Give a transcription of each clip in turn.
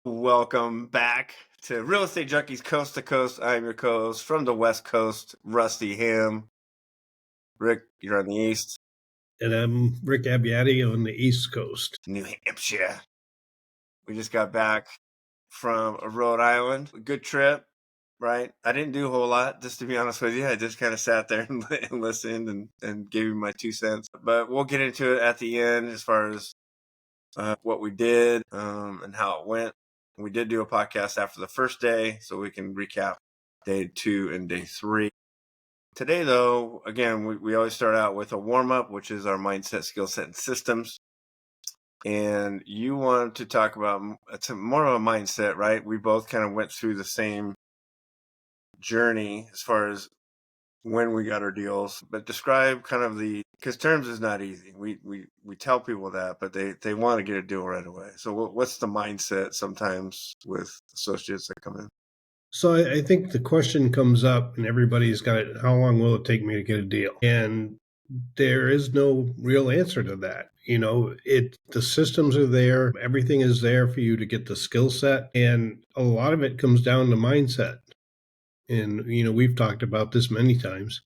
Welcome back to Real Estate Junkies Coast to Coast. I'm your co-host from the West Coast, Rusty Ham. Rick, you're on the East, And I'm Rick Abbiati on the East Coast. New Hampshire. We just got back from Rhode Island. A good trip, right? I didn't do a whole lot, just to be honest with you. I just kind of sat there and listened and gave you my 2 cents. But we'll get into it at the end as far as what we did and how it went. We did do a podcast after the first day, so we can recap day 2 and day 3. Today, though, again, we always start out with a warm-up, which is our mindset, skill set, and systems. And you want to talk about, it's more of a mindset, right? We both kind of went through the same journey as far as when we got our deals, but describe kind of because terms is not easy. We tell people that, but they want to get a deal right away. So what's the mindset sometimes with associates that come in? So I think the question comes up, and everybody's got it. How long will it take me to get a deal? And there is no real answer to that. The systems are there, everything is there for you to get the skill set, and a lot of it comes down to mindset. And we've talked about this many times.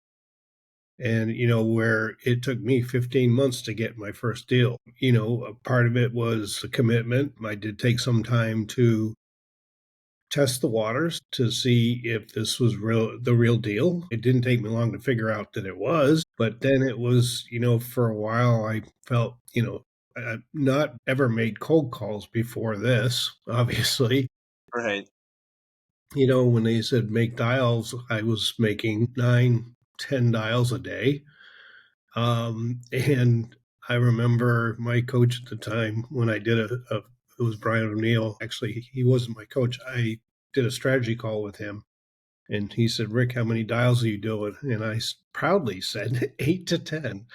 And where it took me 15 months to get my first deal. A part of it was the commitment. I did take some time to test the waters to see if this was the real deal. It didn't take me long to figure out that it was, but then it was, for a while I felt, I've not ever made cold calls before this, obviously. Right. When they said make dials, I was making 9, 10 dials a day. And I remember my coach at the time when I did it was Brian O'Neill. Actually, he wasn't my coach. I did a strategy call with him, and he said, "Rick, how many dials are you doing?" And I proudly said 8 to 10.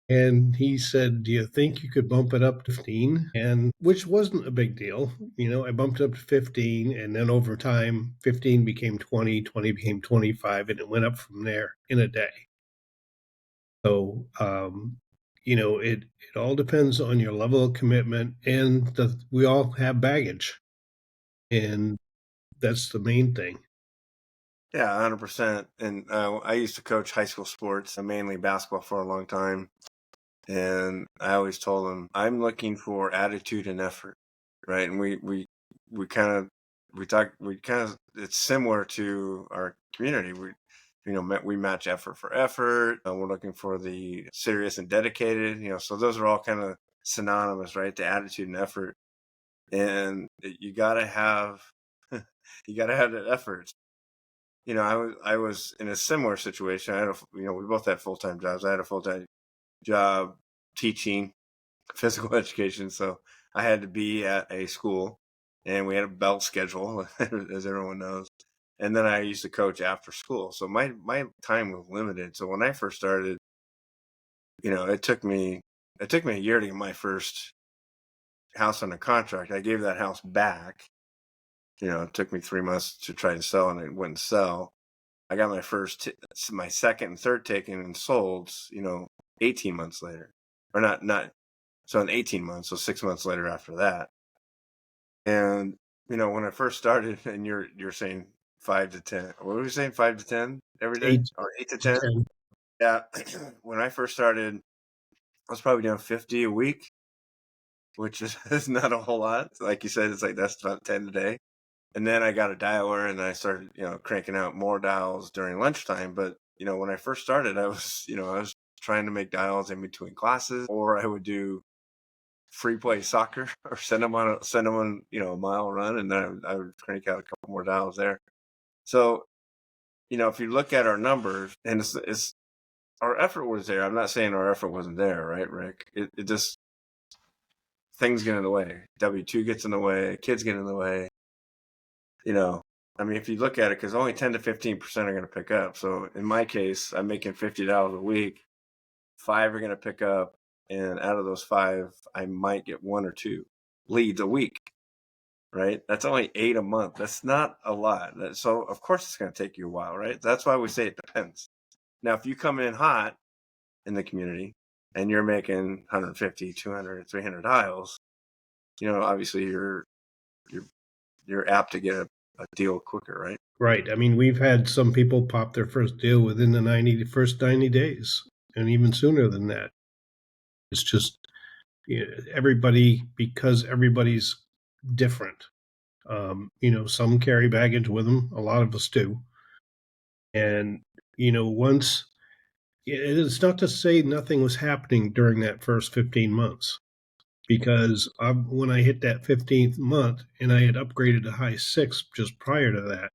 And he said, "Do you think you could bump it up to 15?" And which wasn't a big deal. I bumped it up to 15, and then over time, 15 became 20, 20 became 25, and it went up from there in a day. So, it all depends on your level of commitment, and we all have baggage, and that's the main thing. Yeah, 100%. And I used to coach high school sports, mainly basketball for a long time. And I always told them, I'm looking for attitude and effort, right? And we kind of, it's similar to our community. We match effort for effort. We're looking for the serious and dedicated, so those are all kind of synonymous, right? The attitude and effort. And you got to have, you got to have that effort. I was in a similar situation. We both had full-time jobs. I had a full-time job teaching physical education, so I had to be at a school, and we had a belt schedule, as everyone knows. And then I used to coach after school, so my time was limited. So when I first started, it took me a year to get my first house under contract. I gave that house back. It took me 3 months to try to sell, and it wouldn't sell. I got my second and third taken and sold, 18 months later, or not. So in 18 months, so 6 months later after that. And, when I first started, and you're saying 5 to 10, what were we saying? 5 to 10 every day, 8 or 8 to 10? to 10. Yeah. When I first started, I was probably doing 50 a week, which is not a whole lot. Like you said, it's like that's about 10 a day. And then I got a dialer, and I started, cranking out more dials during lunchtime. But, when I first started, I was trying to make dials in between classes, or I would do free play soccer or send them on a mile run, and then I would crank out a couple more dials there. So, if you look at our numbers, and it's our effort was there. I'm not saying our effort wasn't there, right, Rick? It just, things get in the way. W2 gets in the way, kids get in the way. If you look at it, because only 10 to 15% are going to pick up. So in my case, I'm making $50 a week. 5 are going to pick up, and out of those 5, I might get 1 or 2 leads a week. Right? That's only 8 a month. That's not a lot. So of course it's going to take you a while, right? That's why we say it depends. Now, if you come in hot in the community and you're making 150, 200, 300 dials, obviously you're you're apt to get a deal quicker, right? Right. I mean, we've had some people pop their first deal within the first 90 days, and even sooner than that. It's just everybody, because everybody's different. Some carry baggage with them. A lot of us do. And, once it's not to say nothing was happening during that first 15 months, because when I hit that 15th month and I had upgraded to high six just prior to that,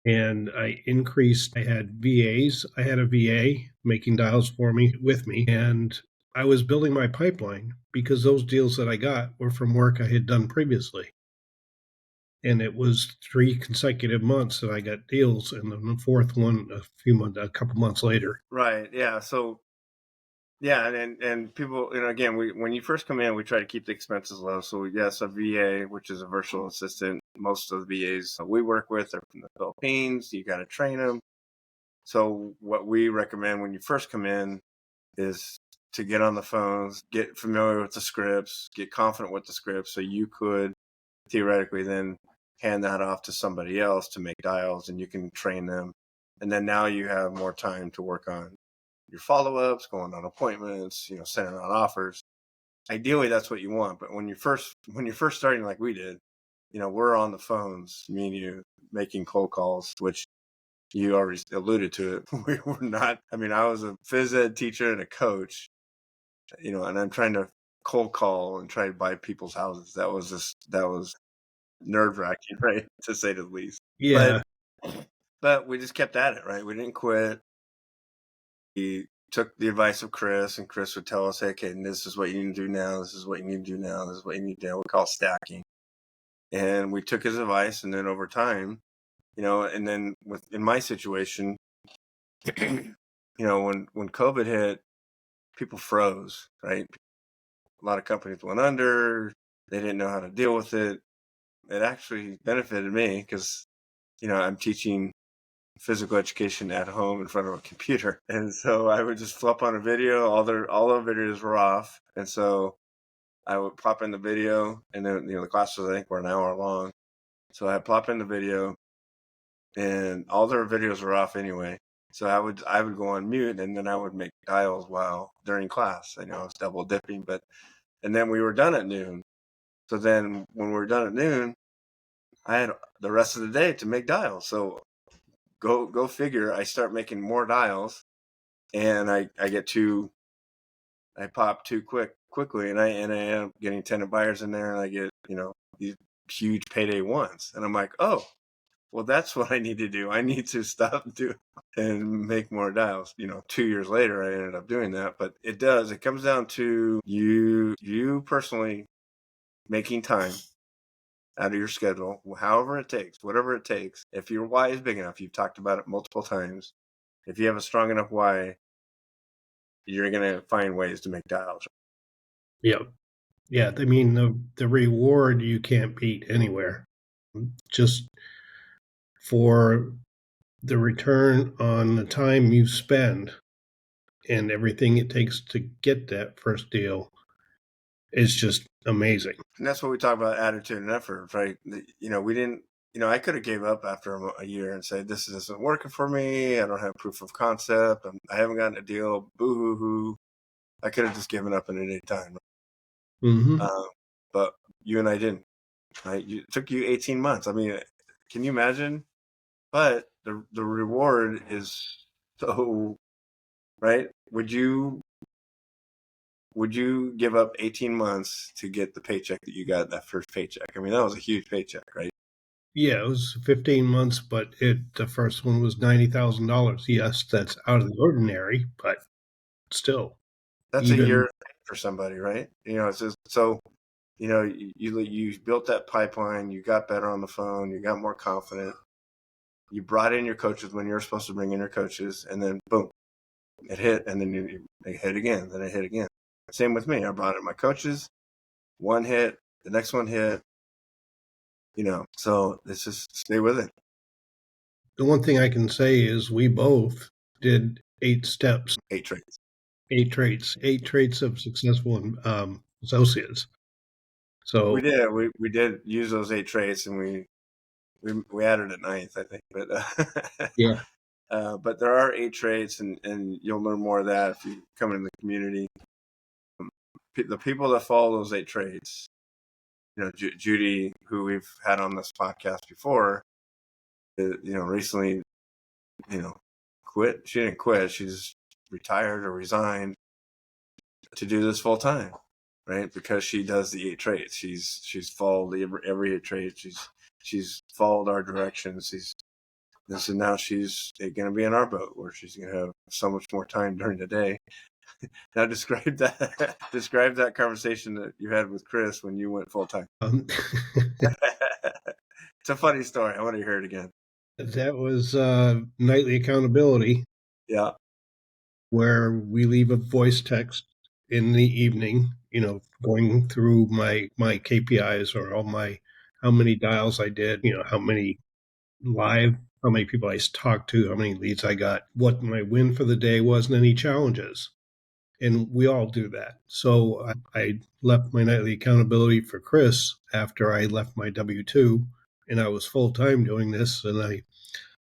and I had VAs. I had a VA making dials for me with me, and I was building my pipeline because those deals that I got were from work I had done previously. And it was 3 consecutive months that I got deals, and then the fourth one a couple months later. Right. Yeah. So yeah, and people, again, when you first come in, we try to keep the expenses low. So yes, a VA, which is a virtual assistant. Most of the VAs we work with are from the Philippines. You got to train them. So what we recommend when you first come in is to get on the phones, get familiar with the scripts, get confident with the scripts, so you could theoretically then hand that off to somebody else to make dials, and you can train them. And then now you have more time to work on your follow-ups, going on appointments, sending out offers. Ideally, that's what you want. But when you're first starting like we did, we're on the phones, me and you, making cold calls, which you already alluded to it. We were not. I mean, I was a phys ed teacher and a coach, and I'm trying to cold call and try to buy people's houses. That was nerve-wracking, right, to say the least. Yeah. But we just kept at it, right? We didn't quit. We took the advice of Chris, and Chris would tell us, hey, okay, this is what you need to do now. This is what you need to do now. This is what you need to do. We call stacking. And we took his advice, and then over time, and then in my situation, when COVID hit, people froze, right? A lot of companies went under. They didn't know how to deal with it. It actually benefited me because, I'm teaching physical education at home in front of a computer. And so I would just flip on a video. All the videos were off. And so I would pop in the video, and then, the classes, I think, were an hour long. So I'd pop in the video, and all their videos were off anyway. So I would go on mute, and then I would make dials during class. I know I was double dipping, and then we were done at noon. So then when we were done at noon, I had the rest of the day to make dials. So go figure, I start making more dials, and I pop too quickly, and I end up getting tenant buyers in there, and I get, these huge payday ones. And I'm like, oh, well, that's what I need to do. I need to stop doing and make more dials. 2 years later, I ended up doing that. But it comes down to you personally making time out of your schedule, however it takes, whatever it takes. If your why is big enough, you've talked about it multiple times. If you have a strong enough why, you're going to find ways to make dials. Yeah. Yeah. I mean, the reward you can't beat anywhere. Just for the return on the time you spend and everything it takes to get that first deal is just amazing. And that's what we talk about, attitude and effort, right? We didn't, I could have gave up after a year and said, this isn't working for me. I don't have proof of concept. I haven't gotten a deal. Boo-hoo-hoo. I could have just given up at any time. Mm-hmm. But you and I didn't, right? It took you 18 months. I mean, can you imagine? But the reward is so, right? Would you give up 18 months to get the paycheck that you got, that first paycheck? I mean, that was a huge paycheck, right? Yeah, it was 15 months, but the first one was $90,000. Yes, that's out of the ordinary, but still. That's a year for somebody, right? It's just so, you built that pipeline, you got better on the phone, you got more confident, you brought in your coaches when you were supposed to bring in your coaches, and then boom, it hit, and then it hit again, then it hit again. Same with me. I brought in my coaches, one hit, the next one hit, so it's just stay with it. The one thing I can say is we both did 8 steps. 8 traits. 8 traits. 8 traits of successful associates. So we did use those 8 traits, and we added a ninth, I think, but yeah, but there are 8 traits, and you'll learn more of that if you come in the community. The people that follow those 8 traits, Judy, who we've had on this podcast before, recently, quit. She didn't quit. She's retired or resigned to do this full time, right? Because she does the 8 traits. She's followed every 8 traits. She's followed our directions. So now she's going to be in our boat, where she's going to have so much more time during the day. Now describe that conversation that you had with Chris when you went full time. It's a funny story. I want to hear it again. That was nightly accountability. Yeah. Where we leave a voice text in the evening, going through my KPIs or how many dials I did, how many people I talked to, how many leads I got, what my win for the day was, and any challenges. And we all do that. So I left my nightly accountability for Chris after I left my W-2, and I was full time doing this. And I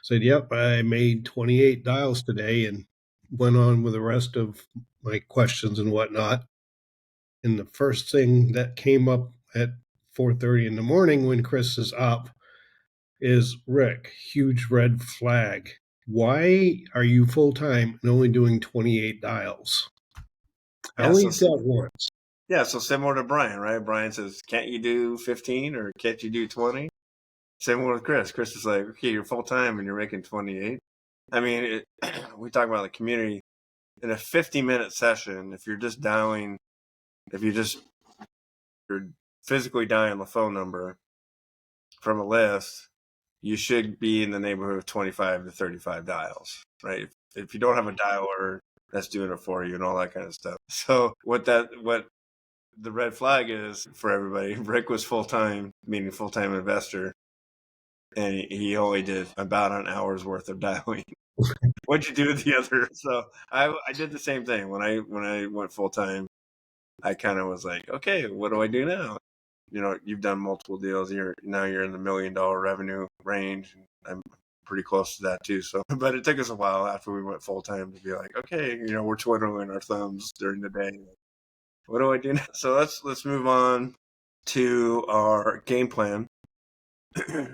said, yep, I made 28 dials today, and went on with the rest of my questions and whatnot. And the first thing that came up at 4:30 in the morning when Chris is up is, Rick, huge red flag. Why are you full time and only doing 28 dials? I only did that once. Yeah, so similar to Brian, right? Brian says, can't you do 15 or can't you do 20? Same with Chris. Chris is like, okay, you're full time and you're making 28. I mean, we talk about the community. In a 50-minute session, if you're physically dialing the phone number from a list, you should be in the neighborhood of 25 to 35 dials, right? If you don't have a dialer that's doing it for you and all that kind of stuff. So what the red flag is for everybody, Rick was full-time, meaning full-time investor, and he only did about an hour's worth of dialing. What'd you do with the other? So I did the same thing when I went full-time. I kind of was like, okay, what do I do now? You've done multiple deals. You're in the $1 million revenue range. I'm pretty close to that too. So, but it took us a while after we went full time to be like, okay, we're twiddling our thumbs during the day. What do I do now? So let's move on to our game plan,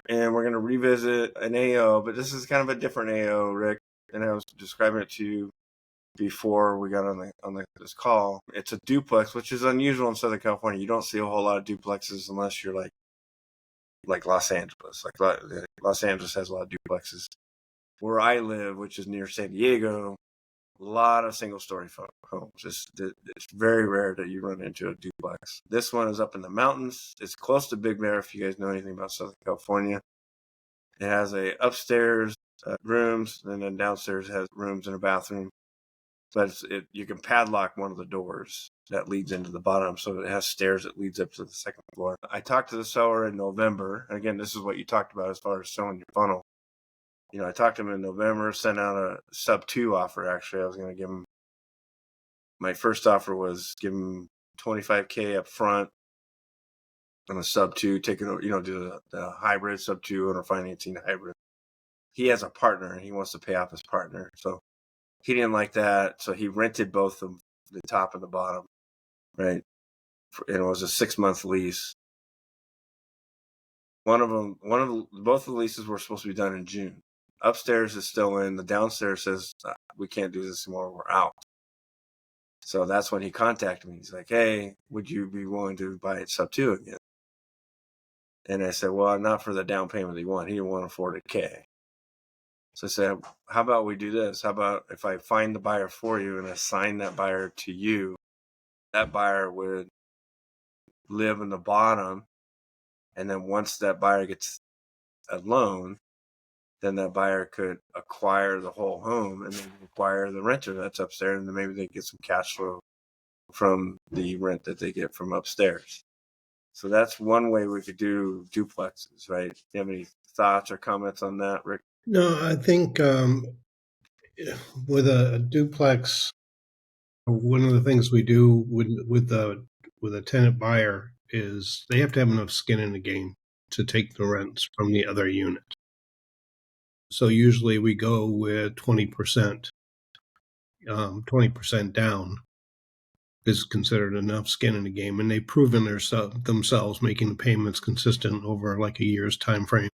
and we're going to revisit an AO, but this is kind of a different AO, Rick. And I was describing it to you before we got on this call. It's a duplex, which is unusual in Southern California. You don't see a whole lot of duplexes unless you're like Los Angeles. Like Los Angeles has a lot of duplexes. Where I live, which is near San Diego, a lot of single-story homes. It's very rare that you run into a duplex. This one is up in the mountains. It's close to Big Bear, if you guys know anything about Southern California. It has a upstairs rooms, and then downstairs it has rooms and a bathroom. But you can padlock one of the doors that leads into the bottom, so it has stairs that leads up to the second floor. I talked to the seller in November. Again, this is what you talked about as far as selling your funnel. I talked to him in November, sent out a sub 2 offer. Actually, I was going to give him, my first offer was give him $25K up front on a sub 2, taking, do the hybrid sub 2 owner financing hybrid. He has a partner and he wants to pay off his partner. So he didn't like that. So he rented both of the top and the bottom, right? And it was a 6-month lease. Both of the leases were supposed to be done in June. Upstairs is still in. The downstairs says, we can't do this anymore. We're out. So that's when he contacted me. He's like, hey, would you be willing to buy it sub 2 again? And I said, well, not for the down payment that you want. He didn't want to afford a K. So I said, how about we do this? How about if I find the buyer for you and assign that buyer to you? That buyer would live in the bottom. And then once that buyer gets a loan, then that buyer could acquire the whole home and then acquire the renter that's upstairs, and then maybe they get some cash flow from the rent that they get from upstairs. So that's one way we could do duplexes, right? Do you have any thoughts or comments on that, Rick? No, I think with a duplex, one of the things we do with a tenant buyer is they have to have enough skin in the game to take the rents from the other unit. So usually we go with 20%. 20% down is considered enough skin in the game, and they've proven themselves making the payments consistent over like a year's time frame.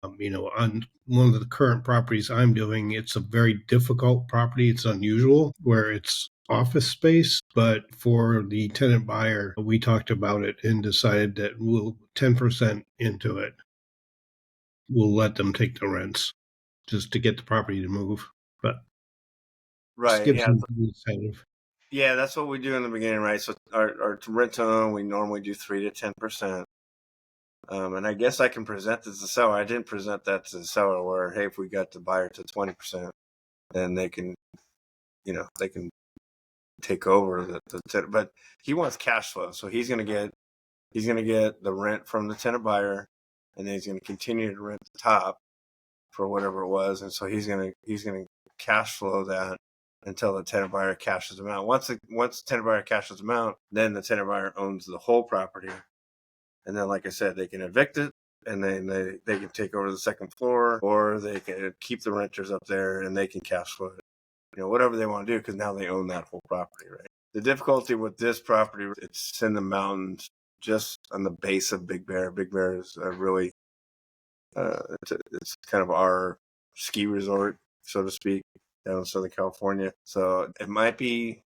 On one of the current properties I'm doing, it's a very difficult property. It's unusual where it's office space, but for the tenant buyer, we talked about it and decided that we'll 10% into it. We'll let them take the rents just to get the property to move, but just Right. gives Yeah. them the incentive. Yeah, that's what we do in the beginning, right? So our rent to own, we normally do 3 to 10%. And I guess I can present this to the seller. I didn't present that to the seller where, hey, if we got the buyer to 20%, then they can take over but he wants cash flow. So he's gonna get the rent from the tenant buyer, and then he's gonna continue to rent the top for whatever it was. And so he's gonna cash flow that until the tenant buyer cashes them out. Once the tenant buyer cashes them out, then the tenant buyer owns the whole property. And then, like I said, they can evict it, and then they can take over the second floor, or they can keep the renters up there and they can cash flow it. Whatever they want to do, because now they own that whole property, right? The difficulty with this property, it's in the mountains, just on the base of Big Bear. Big Bear is really, it's kind of our ski resort, so to speak, down in Southern California. So it might be,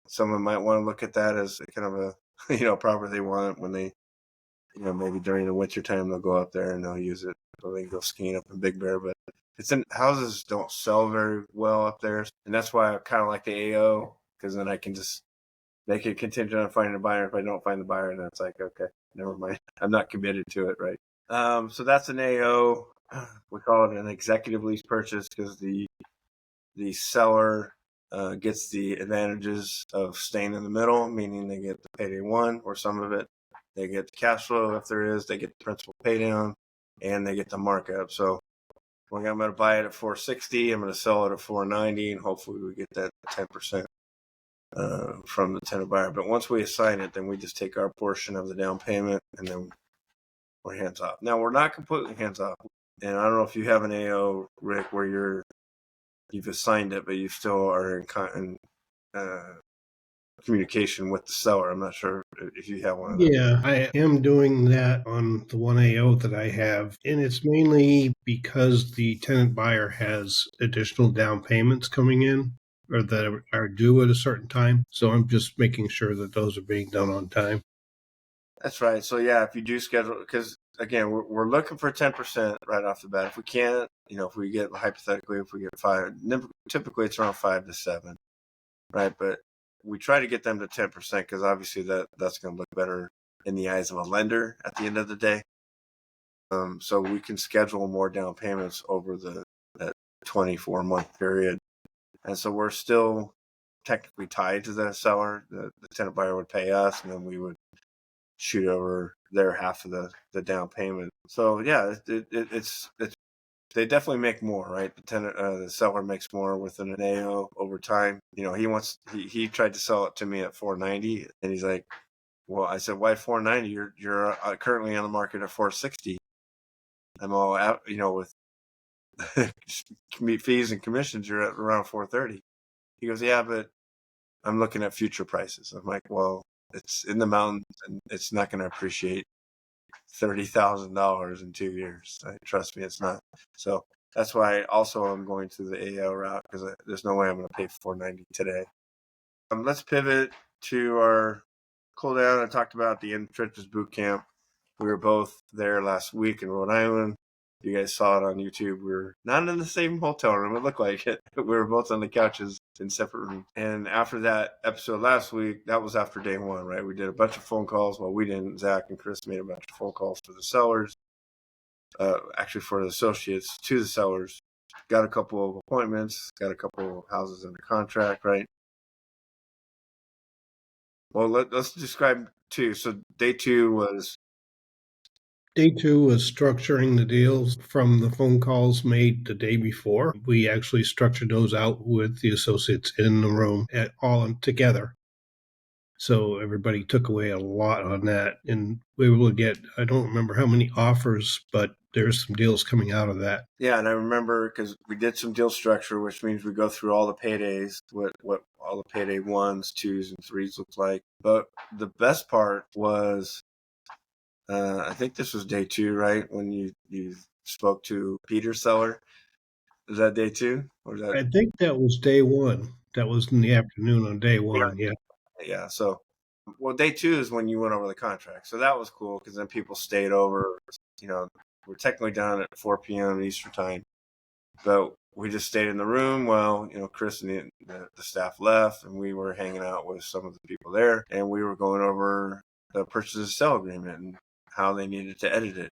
someone might want to look at that as kind of a, property they want when they, maybe during the winter time they'll go up there and they'll use it, or they can go skiing up in Big Bear. But houses don't sell very well up there, and that's why I kind of like the AO, because then I can just make it contingent on finding a buyer. If I don't find the buyer, then it's like, okay, never mind. I'm not committed to it, right? So that's an AO. We call it an executive lease purchase because the seller gets the advantages of staying in the middle, meaning they get the payday one or some of it. They get the cash flow if there is. They get the principal pay down, and they get the markup. So I'm going to buy it at $460. I'm going to sell it at $490, and hopefully we get that 10% from the tenant buyer. But once we assign it, then we just take our portion of the down payment, and then we're hands off. Now, we're not completely hands off. And I don't know if you have an AO, Rick, where you've assigned it, but you still are in communication with the seller. I'm not sure if you have one of those. Yeah, I am doing that on the one AO that I have, and it's mainly because the tenant buyer has additional down payments coming in or that are due at a certain time. So I'm just making sure that those are being done on time. That's right. So yeah, if you do schedule, because again, we're looking for 10% right off the bat. If we can't, if we get hypothetically, if we get 5, typically it's around 5 to 7, right? But we try to get them to 10% because obviously that's going to look better in the eyes of a lender at the end of the day. So we can schedule more down payments over that 24-month period, and so we're still technically tied to the seller. The tenant buyer would pay us, and then we would shoot over their half of the down payment. So yeah, it's they definitely make more, right? The seller makes more with an AO over time. He tried to sell it to me at $490, and he's like, well, I said, why $490? You're currently on the market at $460. I'm all out, with fees and commissions, you're at around $430. He goes, yeah, but I'm looking at future prices. I'm like, well, it's in the mountains and it's not going to appreciate $30,000 in 2 years. Trust me, it's not. So that's why also I'm going through the AO route, because there's no way I'm going to pay $490 today. Let's pivot to our cool down. I talked about the In Trenches boot camp. We were both there last week in Rhode Island. You guys saw it on YouTube. We were not in the same hotel room. It looked like it. We were both on the couches in separate rooms. And after that episode last week, that was after day one, right? We did a bunch of phone calls. Well, we didn't. Zach and Chris made a bunch of phone calls to the sellers, actually for the associates to the sellers. Got a couple of appointments, got a couple of houses under contract, right? Well, let's describe two. So day two was structuring the deals from the phone calls made the day before. We actually structured those out with the associates in the room all together. So everybody took away a lot on that. And we were able to get, I don't remember how many offers, but there's some deals coming out of that. Yeah, and I remember because we did some deal structure, which means we go through all the paydays, what all the payday 1s, 2s, and 3s look like. But the best part was, I think this was day 2, right? When you spoke to Peter Seller. Is that day 2? Or is that? I think that was day one. That was in the afternoon on day one. Yeah. Yeah. So, well, day 2 is when you went over the contract. So that was cool because then people stayed over. We're technically done at 4 p.m. Eastern time, but we just stayed in the room while Chris and the staff left, and we were hanging out with some of the people there, and we were going over the purchase and sale agreement and how they needed to edit it,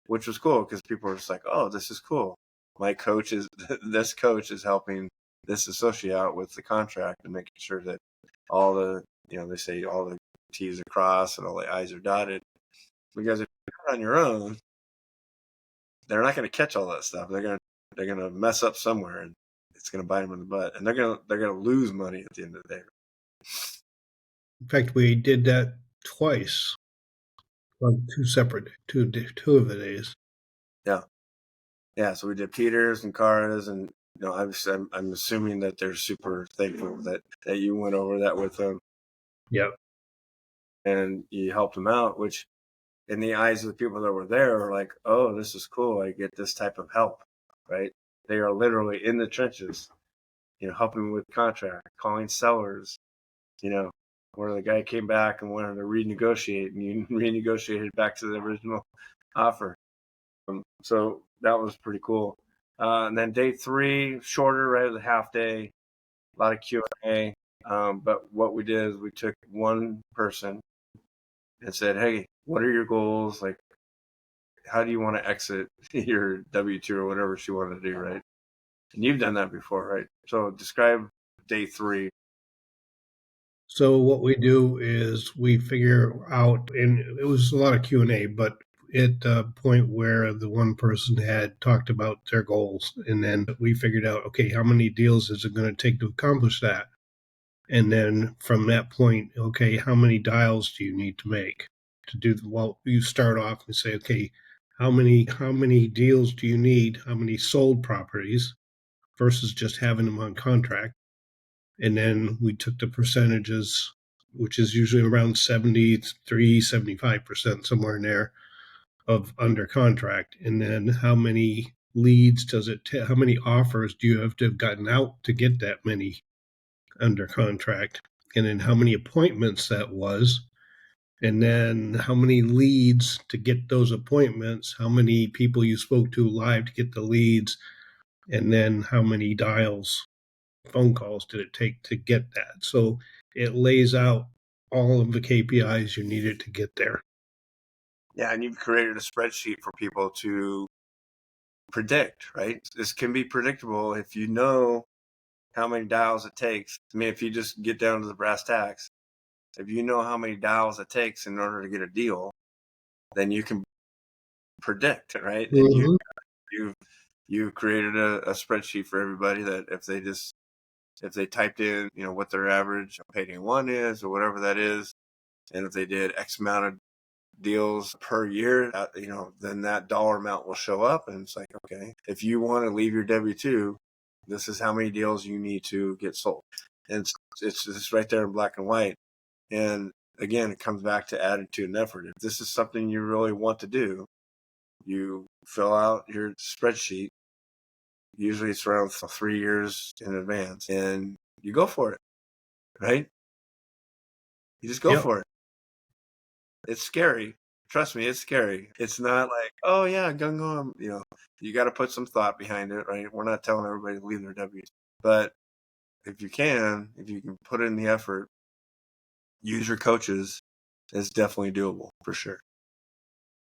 which was cool because people were just like, "Oh, this is cool. My coach is this coach is helping this associate out with the contract and making sure that all the they say all the T's are crossed and all the I's are dotted." Because if you're on your own, they're not going to catch all that stuff. They're gonna mess up somewhere, and it's gonna bite them in the butt, and they're gonna lose money at the end of the day. In fact, we did that twice on two of the days. Yeah, yeah. So we did Peters and Cara's, and obviously, I'm assuming that they're super thankful that you went over that with them. Yep. And you helped them out, which in the eyes of the people that were there are like, "Oh, this is cool. I get this type of help," right? They are literally in the trenches, helping with contract, calling sellers, where the guy came back and wanted to renegotiate, and you renegotiated back to the original offer. So that was pretty cool. And then day 3, shorter, right? It was a half day, a lot of Q&A. But what we did is we took one person and said, "Hey, what are your goals? Like, how do you want to exit your W-2 or whatever she wanted to do, right?" And you've done that before, right? So describe day 3. So what we do is we figure out, and it was a lot of Q&A, but at a point where the one person had talked about their goals, and then we figured out, okay, how many deals is it going to take to accomplish that? And then from that point, okay, how many dials do you need to make to do well, you start off and say, okay, how many deals do you need? How many sold properties versus just having them on contract? And then we took the percentages, which is usually around 73, 75%, somewhere in there, of under contract. And then how many leads does it take? How many offers do you have to have gotten out to get that many under contract? And then how many appointments that was? And then how many leads to get those appointments? How many people you spoke to live to get the leads? And then how many phone calls did it take to get that? So it lays out all of the KPIs you needed to get there. Yeah, and you've created a spreadsheet for people to predict, right? This can be predictable if you know how many dials it takes. I mean, if you just get down to the brass tacks, if you know how many dials it takes in order to get a deal, then you can predict, right? And Mm-hmm. you've created a spreadsheet for everybody that if they typed in, what their average payday 1 is or whatever that is, and if they did X amount of deals per year, then that dollar amount will show up. And it's like, okay, if you want to leave your W-2, this is how many deals you need to get sold. And it's just right there in black and white. And again, it comes back to attitude and effort. If this is something you really want to do, you fill out your spreadsheet. Usually it's around 3 years in advance, and you go for it, right? You just go Yep. for it. It's scary. Trust me, it's scary. It's not like, "Oh yeah, gung ho." You got to put some thought behind it, right? We're not telling everybody to leave their W's, but if you can put in the effort, use your coaches, it's definitely doable for sure.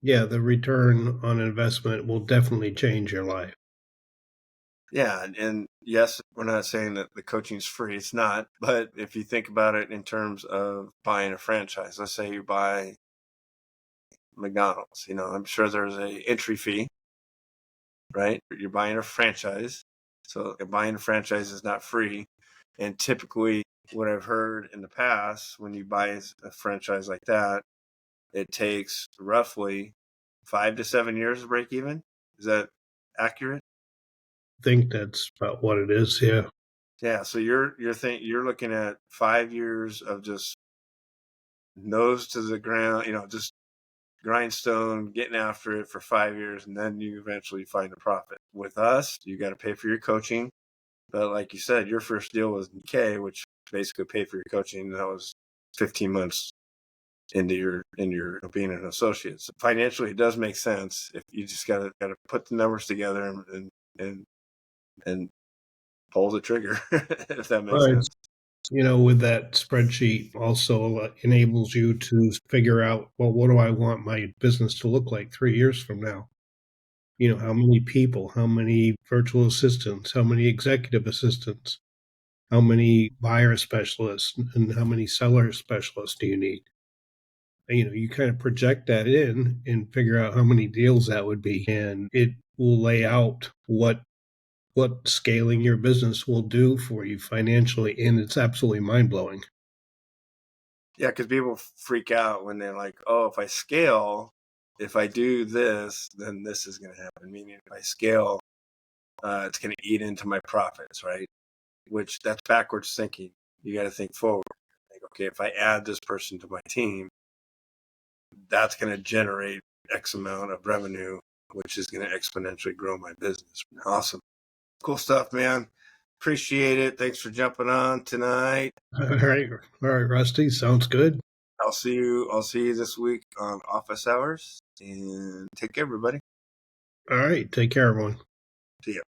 Yeah, the return on investment will definitely change your life. Yeah, and yes, we're not saying that the coaching's free. It's not. But if you think about it in terms of buying a franchise, let's say you buy McDonald's, I'm sure there's a entry fee, right? You're buying a franchise. So buying a franchise is not free. And typically what I've heard in the past, when you buy a franchise like that, it takes roughly 5 to 7 years to break even. Is that accurate? I think that's about what it is. Yeah. Yeah. So you're looking at 5 years of just nose to the ground, just grindstone, getting after it for 5 years, and then you eventually find a profit. With us, you got to pay for your coaching. But like you said, your first deal was K, which basically paid for your coaching. That was 15 months into your being an associate. So financially, it does make sense. If you just gotta put the numbers together and and pull the trigger, if that makes Right. sense. With that spreadsheet also enables you to figure out, well, what do I want my business to look like 3 years from now? How many people, how many virtual assistants, how many executive assistants, how many buyer specialists, and how many seller specialists do you need? You kind of project that in and figure out how many deals that would be, and it will lay out what scaling your business will do for you financially, and it's absolutely mind blowing. Yeah, because people freak out when they're like, "Oh, if I scale, if I do this, then this is going to happen." Meaning, if I scale, it's going to eat into my profits, right? Which that's backwards thinking. You got to think forward. Like, okay, if I add this person to my team, that's going to generate X amount of revenue, which is going to exponentially grow my business. Awesome. Cool stuff, man. Appreciate it. Thanks for jumping on tonight. All right, Rusty, sounds good. I'll see you this week on office hours, and take care, everybody. All right, take care, everyone. See ya.